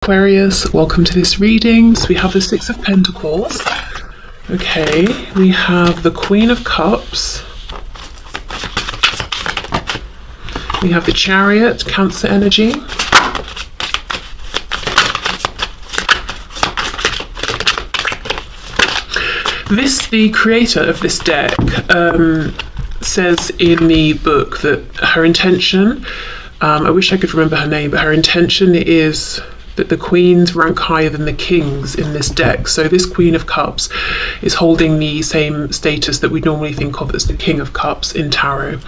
Aquarius, welcome to this reading. So we have the Six of Pentacles. Okay, we have the Queen of Cups. We have the Chariot, Cancer energy. The creator of this deck says in the book that her intention, I wish I could remember her name, but her intention is that the queens rank higher than the kings in this deck. So this Queen of Cups is holding the same status that we normally think of as the King of Cups in tarot.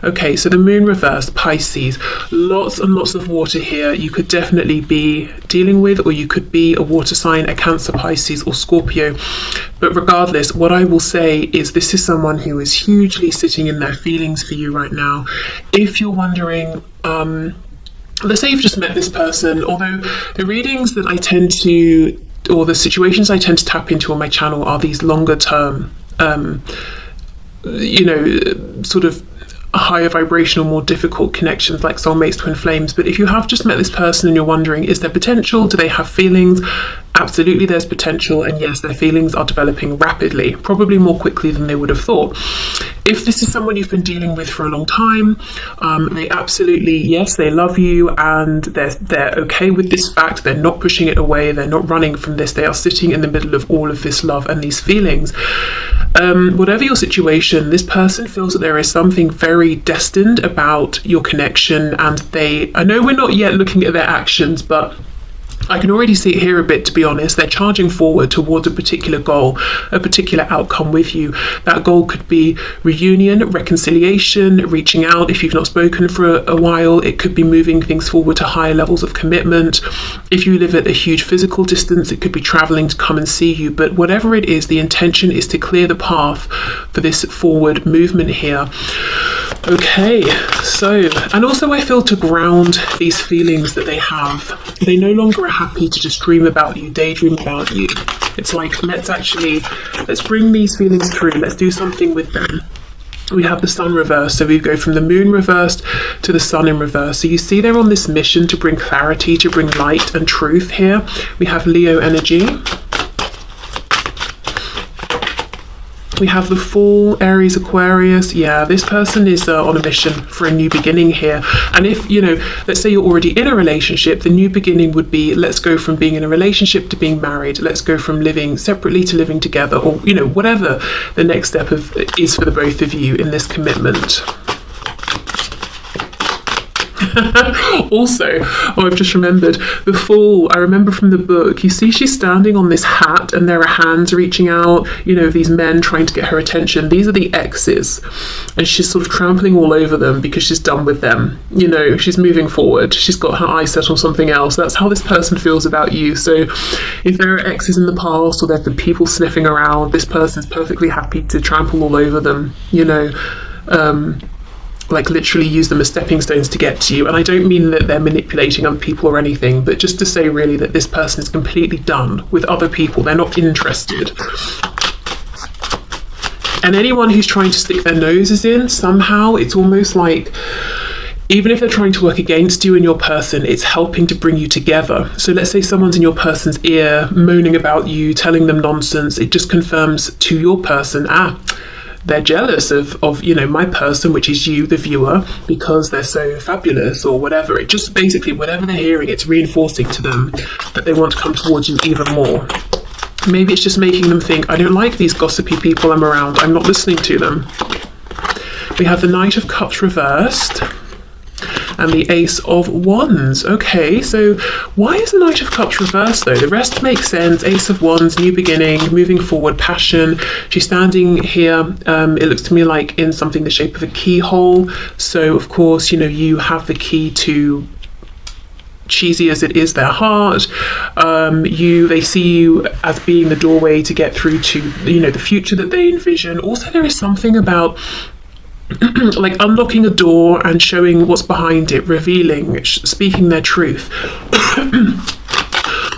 Okay, so the moon reversed, Pisces, lots and lots of water here. You could definitely be dealing with, or you could be a water sign, a Cancer, Pisces or Scorpio. But regardless, what I will say is this is someone who is hugely sitting in their feelings for you right now. If you're wondering, let's say you've just met this person, although the readings that I tend to, or the situations I tend to tap into on my channel are these longer term, sort of higher vibrational, more difficult connections like soulmates, twin flames. But if you have just met this person and you're wondering, is there potential? Do they have feelings? Absolutely, there's potential, and yes, their feelings are developing rapidly, probably more quickly than they would have thought. If this is someone you've been dealing with for a long time, they absolutely, yes, they love you, and they're okay with this fact. They're not pushing it away. They're not running from this. They are sitting in the middle of all of this love and these feelings. Whatever your situation, this person feels that there is something very destined about your connection, and I know we're not yet looking at their actions, but I can already see it here a bit, to be honest. They're charging forward towards a particular goal, a particular outcome with you. That goal could be reunion, reconciliation, reaching out if you've not spoken for a while. It could be moving things forward to higher levels of commitment. If you live at a huge physical distance, it could be traveling to come and see you. But whatever it is, the intention is to clear the path for this forward movement here. Okay, so, and also I feel to ground these feelings that they have, they no longer are happy to just dream about you, daydream about you. It's like, let's bring these feelings through, let's do something with them. We have the sun reversed, so we go from the moon reversed to the sun in reverse. So you see they're on this mission to bring clarity, to bring light and truth here. We have Leo energy. We have the Fool, Aries, Aquarius. Yeah, this person is on a mission for a new beginning here. And if, let's say you're already in a relationship, the new beginning would be, let's go from being in a relationship to being married. Let's go from living separately to living together, or, whatever the next step is for the both of you in this commitment. Also, I've just remembered the Fool. I remember from the book, you see she's standing on this hat and there are hands reaching out, these men trying to get her attention. These are the exes, and she's sort of trampling all over them because she's done with them. She's moving forward. She's got her eyes set on something else. That's how this person feels about you. So if there are exes in the past, or there have been people sniffing around, this person's perfectly happy to trample all over them, like literally use them as stepping stones to get to you. And I don't mean that they're manipulating other people or anything, but just to say really that this person is completely done with other people. They're not interested. And anyone who's trying to stick their noses in, somehow it's almost like, even if they're trying to work against you and your person, it's helping to bring you together. So let's say someone's in your person's ear, moaning about you, telling them nonsense. It just confirms to your person, they're jealous of my person, which is you, the viewer, because they're so fabulous or whatever. It just basically, whatever they're hearing, it's reinforcing to them that they want to come towards you even more. Maybe it's just making them think, I don't like these gossipy people I'm around. I'm not listening to them. We have the Knight of Cups reversed and the Ace of Wands. Okay, so why is the Knight of Cups reversed though? The rest makes sense. Ace of Wands, new beginning, moving forward, passion. She's standing here, it looks to me like in something the shape of a keyhole. So of course, you have the key to, cheesy as it is, their heart. They see you as being the doorway to get through to, the future that they envision. Also, there is something about like unlocking a door and showing what's behind it, revealing, speaking their truth.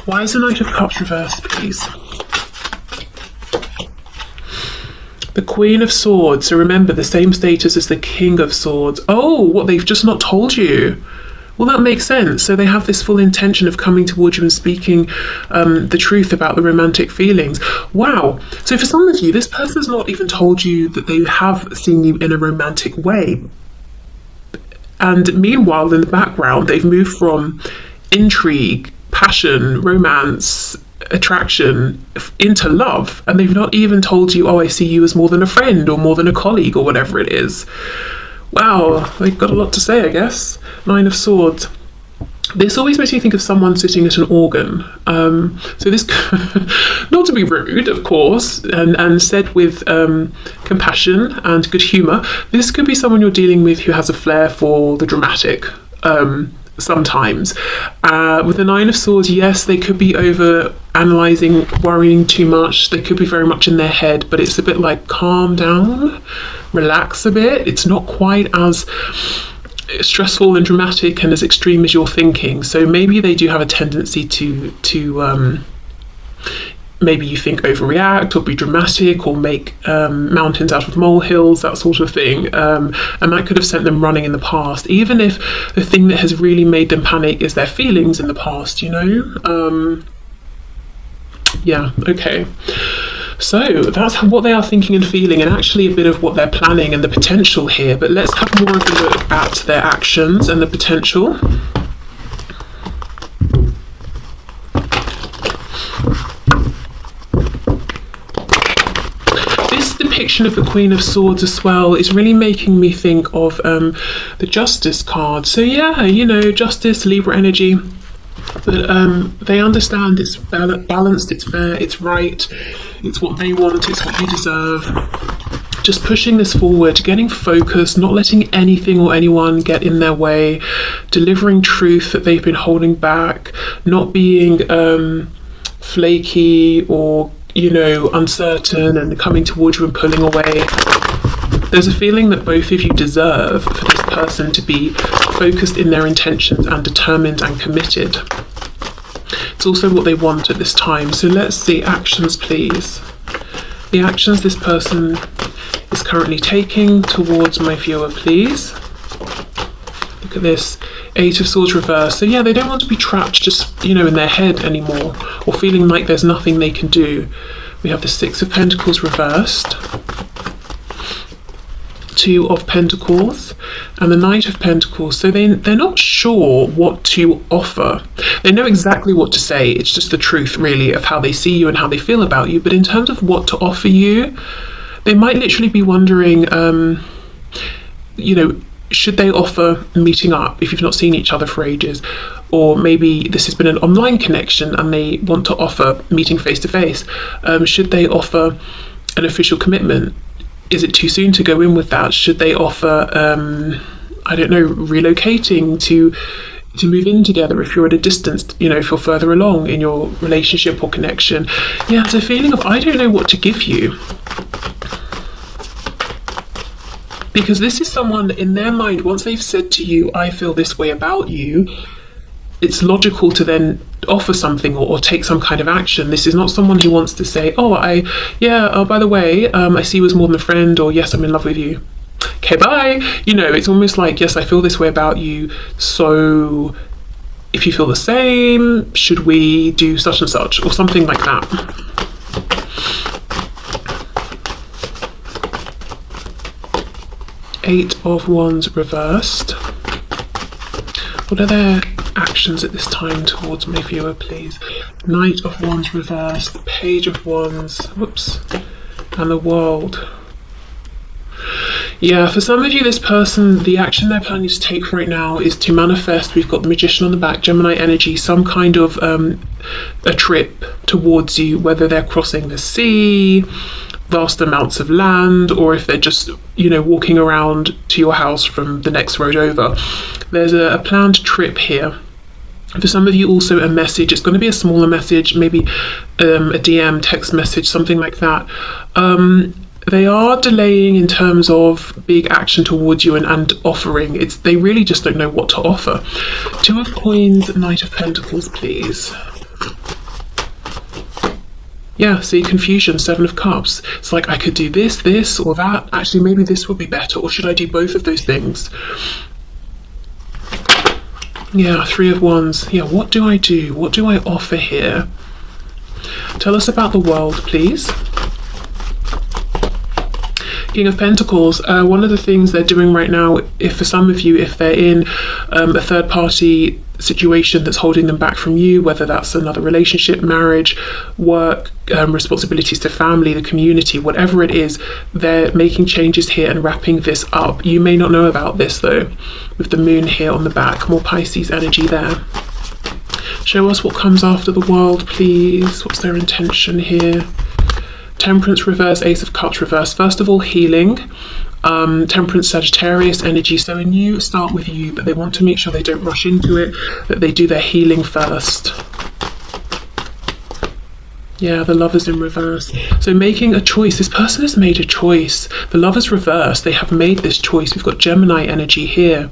Why is the Knight of Cups reversed, please? The Queen of Swords. So remember, the same status as the King of Swords. Oh, what, they've just not told you. Well, that makes sense. So they have this full intention of coming towards you and speaking the truth about the romantic feelings. Wow. So for some of you, this person's not even told you that they have seen you in a romantic way. And meanwhile, in the background, they've moved from intrigue, passion, romance, attraction into love, and they've not even told you, oh, I see you as more than a friend or more than a colleague or whatever it is. Wow, they've got a lot to say, I guess. Nine of Swords. This always makes me think of someone sitting at an organ. So this, not to be rude, of course, and said with compassion and good humour, this could be someone you're dealing with who has a flair for the dramatic. Sometimes with the Nine of Swords, yes, they could be over analysing, worrying too much. They could be very much in their head, but it's a bit like, calm down, relax a bit. It's not quite as stressful and dramatic and as extreme as you're thinking. So maybe they do have a tendency to maybe you think overreact or be dramatic or make mountains out of molehills, that sort of thing. And that could have sent them running in the past, even if the thing that has really made them panic is their feelings in the past, you know? Yeah, okay. So that's what they are thinking and feeling, and actually a bit of what they're planning and the potential here. But let's have more of a look at their actions and the potential. Depiction of the Queen of Swords as well is really making me think of the Justice card. So yeah, you know, Justice, Libra energy, but they understand it's balanced, it's fair, it's right, it's what they want, it's what you deserve. Just pushing this forward, getting focused, not letting anything or anyone get in their way, delivering truth that they've been holding back, not being flaky or, you know, uncertain and coming towards you and pulling away. There's a feeling that both of you deserve for this person to be focused in their intentions and determined and committed. It's also what they want at this time. So let's see actions, please. The actions this person is currently taking towards my viewer, please. Look at this. Eight of Swords reversed. So yeah, they don't want to be trapped just, you know, in their head anymore, or feeling like there's nothing they can do. We have the Six of Pentacles reversed, Two of Pentacles, and the Knight of Pentacles. So they're not sure what to offer. They know exactly what to say. It's just the truth, really, of how they see you and how they feel about you. But in terms of what to offer you, they might literally be wondering, you know, should they offer meeting up if you've not seen each other for ages? Or maybe this has been an online connection and they want to offer meeting face to face. Should they offer an official commitment? Is it too soon to go in with that? Should they offer, I don't know, relocating to move in together if you're at a distance, you know, if you're further along in your relationship or connection? Yeah, it's a feeling of, I don't know what to give you. Because this is someone, in their mind, once they've said to you, I feel this way about you, it's logical to then offer something or take some kind of action. This is not someone who wants to say, oh, by the way, I see you as more than a friend, or yes, I'm in love with you. Okay, bye. You know, it's almost like, yes, I feel this way about you, so if you feel the same, should we do such and such, or something like that. Eight of Wands reversed. What are their actions at this time towards my viewer, please? Knight of Wands reversed, Page of Wands, whoops, and the World. Yeah, for some of you, this person, the action they're planning to take right now is to manifest. We've got the Magician on the back, Gemini energy, some kind of a trip towards you, whether they're crossing the sea, vast amounts of land, or if they're just, you know, walking around to your house from the next road over. There's a planned trip here. For some of you, also a message. It's going to be a smaller message, maybe a DM, text message, something like that. They are delaying in terms of big action towards you and offering. They really just don't know what to offer. Two of Coins, Knight of Pentacles, please. Yeah, see, confusion, Seven of Cups. It's like, I could do this, or that. Actually, maybe this would be better. Or should I do both of those things? Yeah, Three of Wands. Yeah, what do I do? What do I offer here? Tell us about the world, please. King of Pentacles. One of the things they're doing right now, if for some of you, if they're in a third party situation that's holding them back from you, whether that's another relationship, marriage, work, responsibilities to family, the community, whatever it is, they're making changes here and wrapping this up. You may not know about this though, with the moon here on the back. More Pisces energy there. Show us what comes after the world, please. What's their intention here? Temperance reverse, Ace of Cups reverse. First of all, healing. Temperance, Sagittarius energy. So a new start with you, but they want to make sure they don't rush into it, that they do their healing first. Yeah, the Lovers in reverse. So making a choice. This person has made a choice. The Lovers reverse. They have made this choice. We've got Gemini energy here.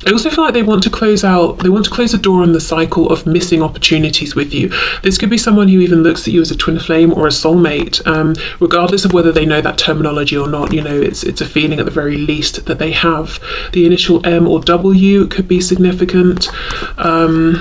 I also feel like they want to close the door on the cycle of missing opportunities with you. This could be someone who even looks at you as a twin flame or a soulmate, regardless of whether they know that terminology or not. You know, it's a feeling at the very least that they have. The initial M or W could be significant. I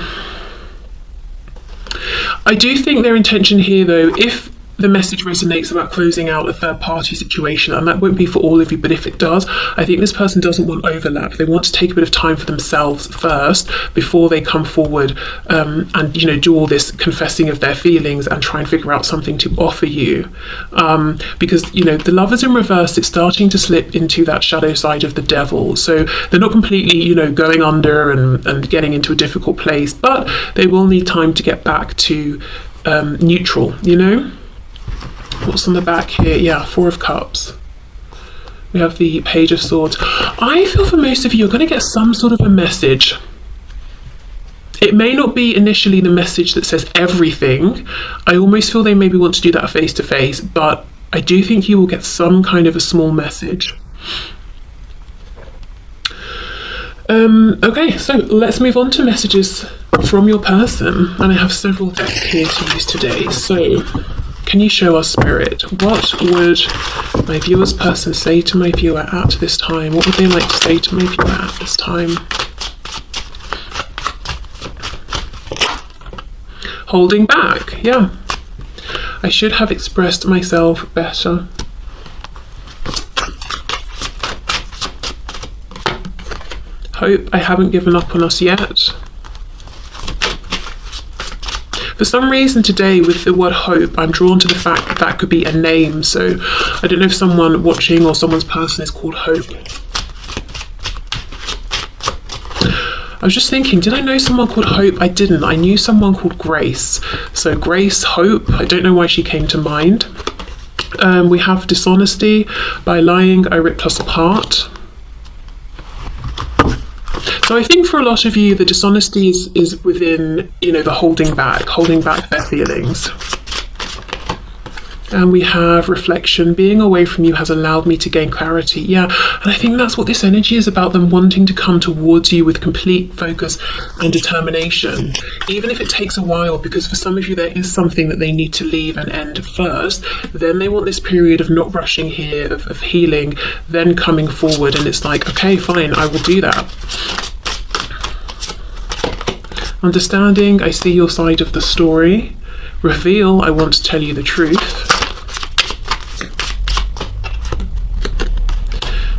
do think their intention here, though, if the message resonates about closing out a third party situation, and that won't be for all of you, but if it does, I think this person doesn't want overlap. They want to take a bit of time for themselves first before they come forward and, you know, do all this confessing of their feelings and try and figure out something to offer you. Because, you know, the Lovers in reverse, it's starting to slip into that shadow side of the devil. So they're not completely, you know, going under and getting into a difficult place, but they will need time to get back to neutral, you know? What's on the back here? Yeah, Four of Cups. We have the Page of Swords. I feel for most of you, you're going to get some sort of a message. It may not be initially the message that says everything. I almost feel they maybe want to do that face to face, but I do think you will get some kind of a small message. Okay, so let's move on to messages from your person. And I have several decks here to use today. So can you show us, Spirit, what would my viewer's person say to my viewer at this time? What would they like to say to my viewer at this time? Holding back, yeah. I should have expressed myself better. Hope I haven't given up on us yet. For some reason today with the word hope, I'm drawn to the fact that that could be a name. So I don't know if someone watching or someone's person is called Hope. I was just thinking, did I know someone called Hope? I didn't. I knew someone called Grace. So Grace, Hope, I don't know why she came to mind. We have dishonesty. By lying, I ripped us apart. So I think for a lot of you, the dishonesty is within, you know, the holding back their feelings. And we have reflection. Being away from you has allowed me to gain clarity. Yeah, and I think that's what this energy is about, them wanting to come towards you with complete focus and determination, even if it takes a while, because for some of you there is something that they need to leave and end first. Then they want this period of not rushing here, of healing, then coming forward, and it's like, okay, fine, I will do that. Understanding, I see your side of the story. Reveal, I want to tell you the truth.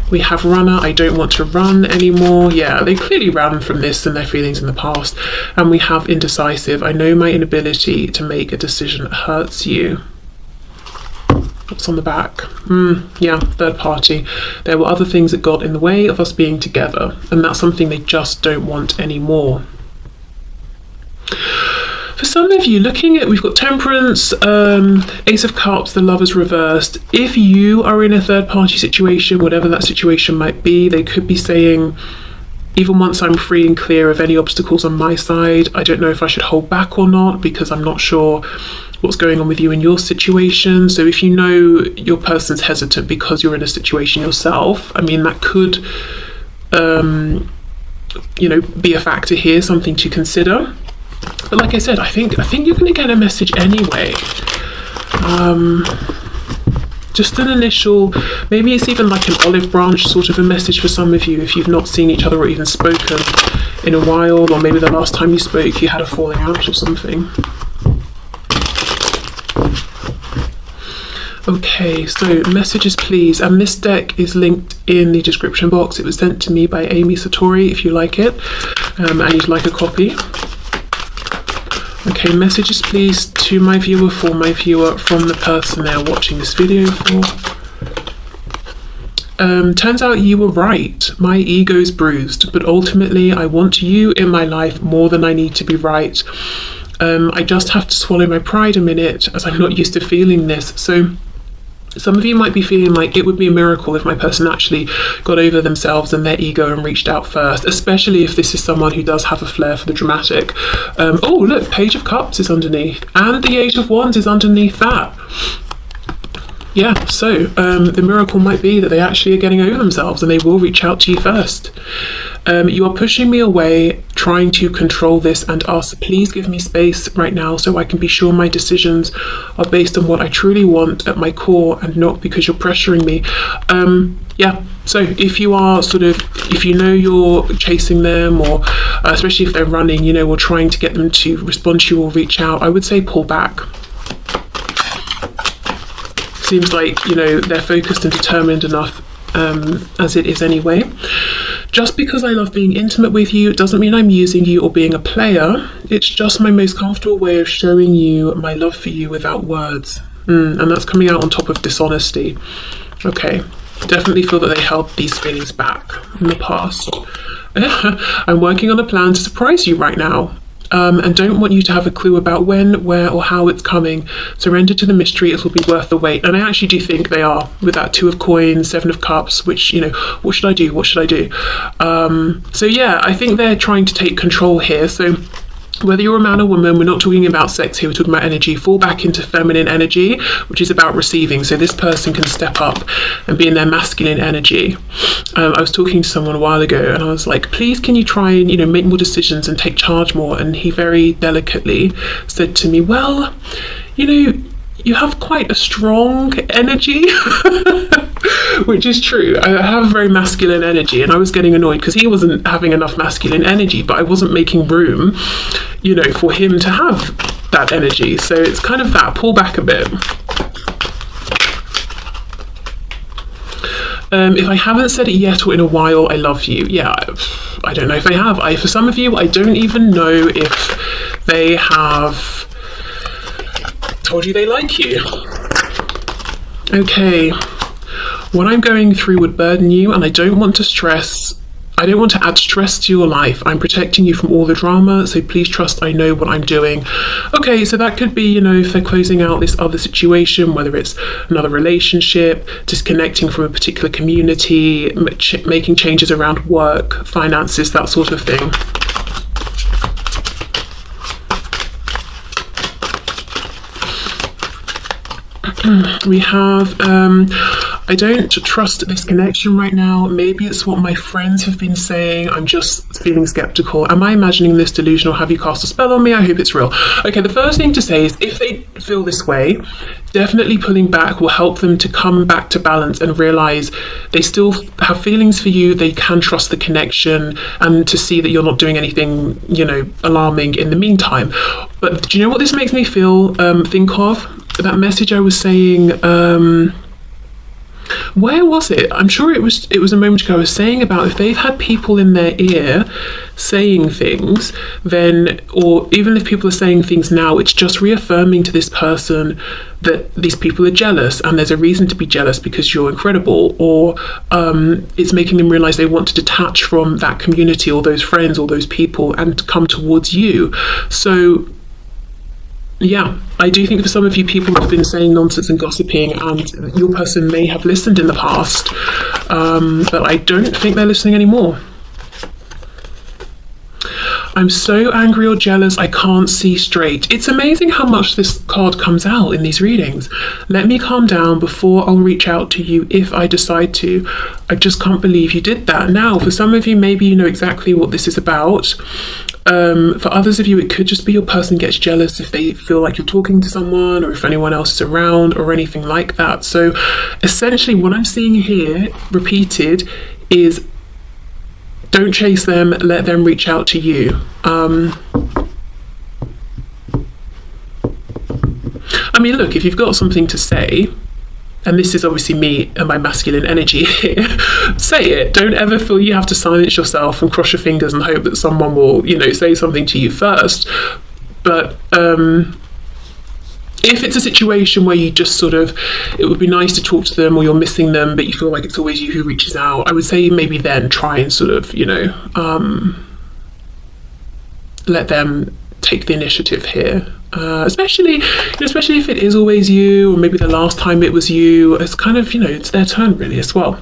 We have runner, I don't want to run anymore. Yeah, they clearly ran from this and their feelings in the past. And we have indecisive, I know my inability to make a decision hurts you. What's on the back? Yeah, third party. There were other things that got in the way of us being together, and that's something they just don't want anymore. For some of you, looking at, we've got Temperance, Ace of Cups, the Lovers reversed. If you are in a third party situation, whatever that situation might be, they could be saying, even once I'm free and clear of any obstacles on my side, I don't know if I should hold back or not, because I'm not sure what's going on with you in your situation. So if you know your person's hesitant because you're in a situation yourself, I mean, that could, you know, be a factor here, something to consider. But like I said, I think you're going to get a message anyway. Just an initial, maybe it's even like an olive branch sort of a message for some of you if you've not seen each other or even spoken in a while, or maybe the last time you spoke you had a falling out or something. Okay, so messages please, and this deck is linked in the description box. It was sent to me by Amy Satori if you like it, and you'd like a copy. Okay, messages please to my viewer, for my viewer, from the person they're watching this video for. Turns out you were right. My ego's bruised, but ultimately I want you in my life more than I need to be right. I just have to swallow my pride a minute, as I'm not used to feeling this. So some of you might be feeling like it would be a miracle if my person actually got over themselves and their ego and reached out first, especially if this is someone who does have a flair for the dramatic. Oh look, Page of Cups is underneath, and the 8 of Wands is underneath that. Yeah, so the miracle might be that they actually are getting over themselves and they will reach out to you first. You are pushing me away, trying to control this, and ask, please give me space right now so I can be sure my decisions are based on what I truly want at my core and not because you're pressuring me. Yeah, so if you are if you know you're chasing them, or especially if they're running, you know, or trying to get them to respond to you or reach out, I would say pull back. Seems like, you know, they're focused and determined enough as it is anyway. Just because I love being intimate with you doesn't mean I'm using you or being a player. It's just my most comfortable way of showing you my love for you without words. And that's coming out on top of dishonesty. Okay, definitely feel that they held these feelings back in the past. I'm working on a plan to surprise you right now. And don't want you to have a clue about when, where, or how it's coming. Surrender to the mystery, it'll be worth the wait. And I actually do think they are, with that 2 of Coins, 7 of Cups, which, you know, what should I do? What should I do? So yeah, I think they're trying to take control here. So whether you're a man or woman, we're not talking about sex here, we're talking about energy. Fall back into feminine energy, which is about receiving. So this person can step up and be in their masculine energy. I was talking to someone a while ago and I was like, please can you try and, you know, make more decisions and take charge more? And he very delicately said to me, well, you know, you have quite a strong energy, which is true. I have very masculine energy, and I was getting annoyed because he wasn't having enough masculine energy, but I wasn't making room, you know, for him to have that energy. So it's kind of that, pull back a bit. If I haven't said it yet or in a while, I love you. Yeah, I don't know if I have. For some of you, I don't even know if they have told you they like you. Okay, what I'm going through would burden you, and I don't want to add stress to your life. I'm protecting you from all the drama, so please trust I know what I'm doing. Okay, so that could be, you know, if they're closing out this other situation, whether it's another relationship, disconnecting from a particular community, making changes around work, finances, that sort of thing. We have, I don't trust this connection right now. Maybe it's what my friends have been saying. I'm just feeling skeptical. Am I imagining this delusion, or have you cast a spell on me? I hope it's real. Okay, the first thing to say is if they feel this way, definitely pulling back will help them to come back to balance and realize they still have feelings for you. They can trust the connection, and to see that you're not doing anything, you know, alarming in the meantime. But do you know what this makes me feel? Think of that message I was saying, where was it? I'm sure it was a moment ago. I was saying about if they've had people in their ear saying things, then, or even if people are saying things now, it's just reaffirming to this person that these people are jealous, and there's a reason to be jealous because you're incredible, or it's making them realize they want to detach from that community or those friends or those people and come towards you. So yeah, I do think for some of you, people have been saying nonsense and gossiping, and your person may have listened in the past, but I don't think they're listening anymore. I'm so angry or jealous, I can't see straight. It's amazing how much this card comes out in these readings. Let me calm down before I'll reach out to you if I decide to. I just can't believe you did that. Now, for some of you, maybe you know exactly what this is about. For others of you, it could just be your person gets jealous if they feel like you're talking to someone, or if anyone else is around, or anything like that. So essentially what I'm seeing here repeated is Don't chase them, let them reach out to you. I mean, look, if you've got something to say, and this is obviously me and my masculine energy here, say it. Don't ever feel you have to silence yourself and cross your fingers and hope that someone will, say something to you first. But if it's a situation where you just sort of, it would be nice to talk to them, or you're missing them, but you feel like it's always you who reaches out, I would say maybe then try and sort of, let them take the initiative here. Especially if it is always you, or maybe the last time it was you. It's kind of, it's their turn really as well.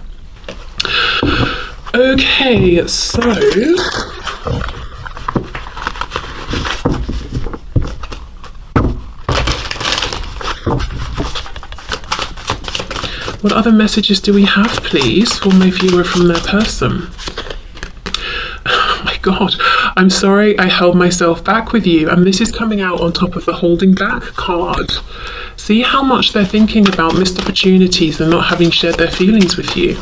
Okay, so what other messages do we have, please, for my viewer from their person? Oh my God, I'm sorry I held myself back with you. And this is coming out on top of the holding back card. See how much they're thinking about missed opportunities and not having shared their feelings with you.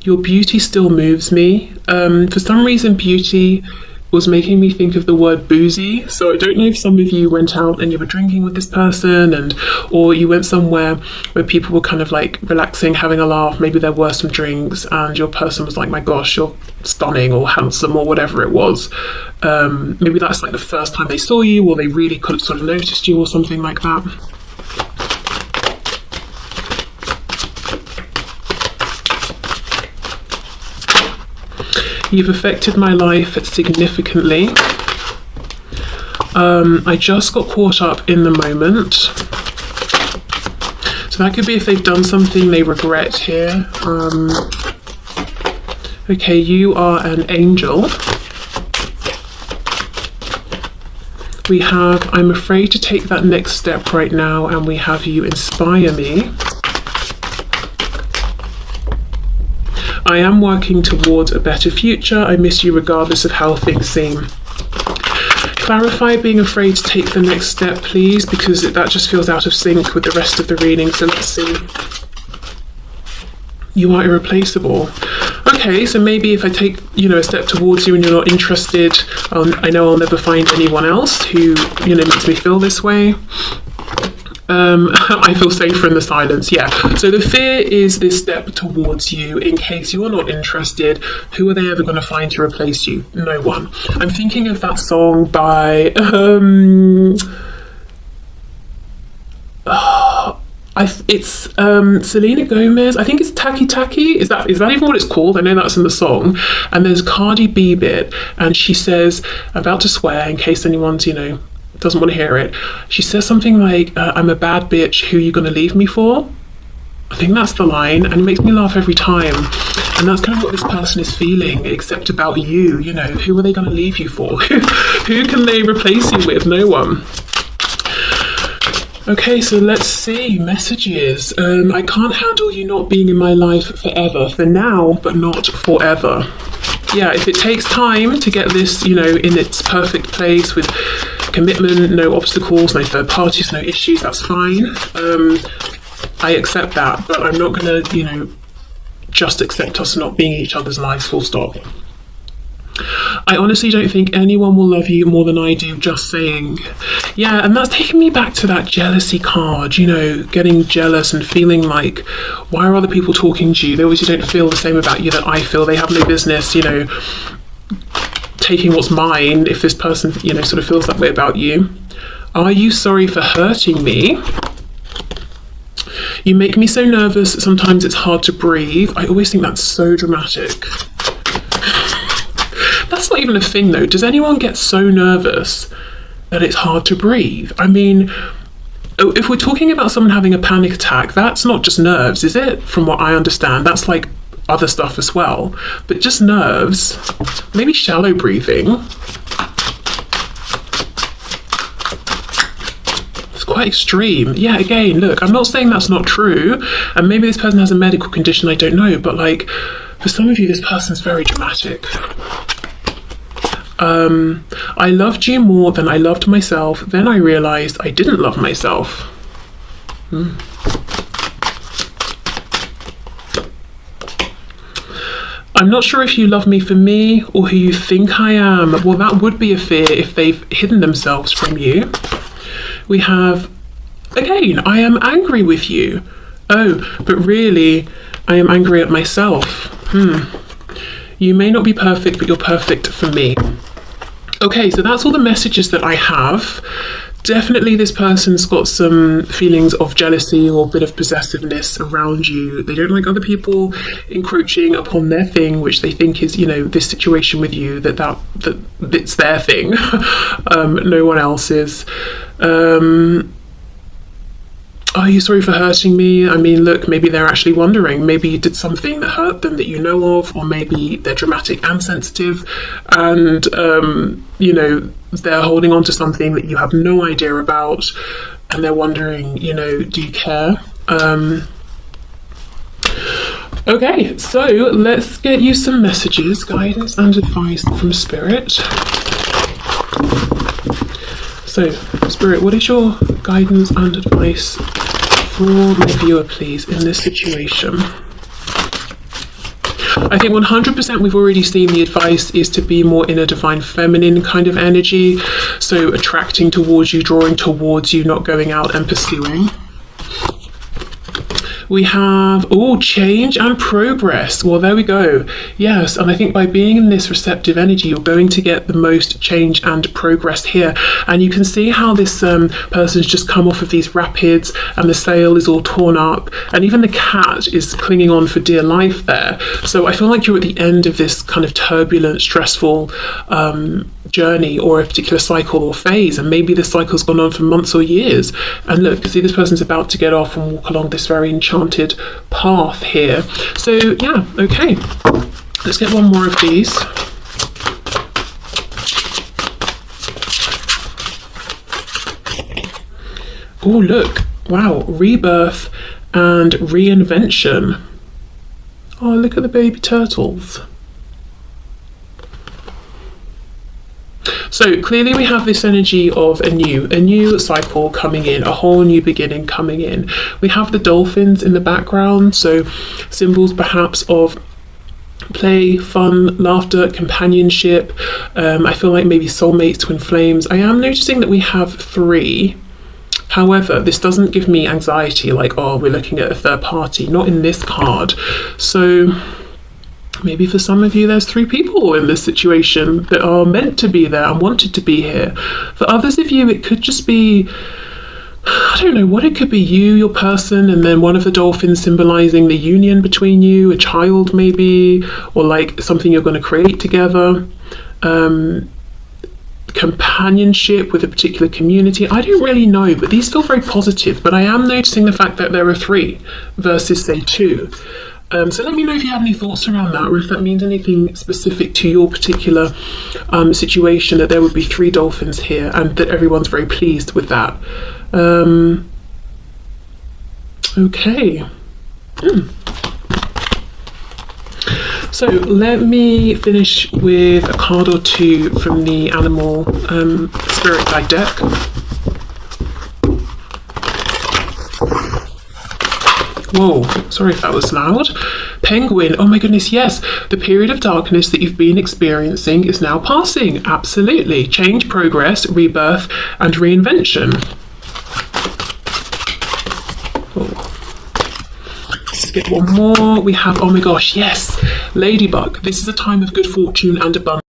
Your beauty still moves me. For some reason, beauty was making me think of the word boozy. So I don't know if some of you went out and you were drinking with this person, or you went somewhere where people were kind of like relaxing, having a laugh, maybe there were some drinks, and your person was like, my gosh, you're stunning or handsome or whatever it was. Maybe that's like the first time they saw you, or they really could have sort of noticed you or something like that. You've affected my life significantly. I just got caught up in the moment. So that could be if they've done something they regret here. Okay, you are an angel. We have, I'm afraid to take that next step right now, and we have you inspire me. I am working towards a better future. I miss you regardless of how things seem. Clarify being afraid to take the next step, please, because that just feels out of sync with the rest of the reading. So let's see. You are irreplaceable. Okay, so maybe if I take, a step towards you and you're not interested, I know I'll never find anyone else who, makes me feel this way. I feel safer in the silence, yeah. So the fear is this step towards you in case you're not interested. Who are they ever going to find to replace you? No one. I'm thinking of that song by it's Selena Gomez. I think it's Taki Taki. Is that even what it's called? I know that's in the song. And there's Cardi B bit, and she says, I'm about to swear in case anyone's, doesn't want to hear it. She says something like, I'm a bad bitch, who you gonna leave me for? I think that's the line, and it makes me laugh every time. And that's kind of what this person is feeling, except about you, who are they gonna leave you for? Who can they replace you with? No one. Okay, so let's see, messages. I can't handle you not being in my life forever, for now, but not forever. Yeah, if it takes time to get this, in its perfect place with commitment, no obstacles, no third parties, no issues, that's fine. I accept that, but I'm not going to, just accept us not being each other's lives, full stop. I honestly don't think anyone will love you more than I do, just saying. Yeah, and that's taking me back to that jealousy card, getting jealous and feeling like, why are other people talking to you? They obviously don't feel the same about you that I feel. They have no business, taking what's mine if this person, sort of feels that way about you. Are you sorry for hurting me? You make me so nervous, sometimes it's hard to breathe. I always think that's so dramatic. That's not even a thing though. Does anyone get so nervous that it's hard to breathe? I mean, if we're talking about someone having a panic attack, that's not just nerves, is it? From what I understand, that's like other stuff as well. But just nerves, maybe shallow breathing. It's quite extreme. Yeah, again, look, I'm not saying that's not true. And maybe this person has a medical condition, I don't know. But like, for some of you, this person's very dramatic. I loved you more than I loved myself. Then I realized I didn't love myself. I'm not sure if you love me for me or who you think I am. Well, that would be a fear if they've hidden themselves from you. We have, again, I am angry with you. Oh, but really, I am angry at myself. You may not be perfect, but you're perfect for me. Okay, so that's all the messages that I have. Definitely this person's got some feelings of jealousy or a bit of possessiveness around you. They don't like other people encroaching upon their thing, which they think is, you know, this situation with you, that it's their thing. No one else's. Are you sorry for hurting me? I mean, look, maybe they're actually wondering. Maybe you did something that hurt them that you know of, or maybe they're dramatic and sensitive, and, you know, they're holding on to something that you have no idea about, and they're wondering, you know, do you care? Okay, so let's get you some messages, guidance and advice from Spirit. So, Spirit, what is your guidance and advice for my viewer, please, in this situation? I think 100% we've already seen the advice is to be more in a divine feminine kind of energy. So attracting towards you, drawing towards you, not going out and pursuing. We have, change and progress. Well, there we go. Yes, and I think by being in this receptive energy, you're going to get the most change and progress here. And you can see how this person's just come off of these rapids, and the sail is all torn up, and even the cat is clinging on for dear life there. So I feel like you're at the end of this kind of turbulent, stressful journey, or a particular cycle or phase, and maybe this cycle's gone on for months or years. And look, see, this person's about to get off and walk along this very enchanted path here. So yeah, okay, let's get one more of these. Oh, look, wow, rebirth and reinvention. Oh, look at the baby turtles. So clearly we have this energy of a new cycle coming in, a whole new beginning coming in. We have the dolphins in the background, so symbols perhaps of play, fun, laughter, companionship. I feel like maybe soulmates, twin flames. I am noticing that we have 3. However, this doesn't give me anxiety, like, oh, we're looking at a third party, not in this card. So maybe for some of you there's 3 people in this situation that are meant to be there and wanted to be here. For others of you, it could just be, I don't know what it could be, you, your person, and then one of the dolphins symbolizing the union between you, a child maybe, or like something you're going to create together. Companionship with a particular community. I don't really know, but these feel very positive. But I am noticing the fact that there are 3 versus, say, 2. So let me know if you have any thoughts around that, or if that means anything specific to your particular situation, that there would be 3 dolphins here and that everyone's very pleased with that. Okay. So let me finish with a card or 2 from the animal spirit guide deck. Whoa, sorry if that was loud. Penguin, oh my goodness, yes. The period of darkness that you've been experiencing is now passing. Absolutely. Change, progress, rebirth, and reinvention. Let's get one more. We have, oh my gosh, yes. Ladybug. This is a time of good fortune and abundance.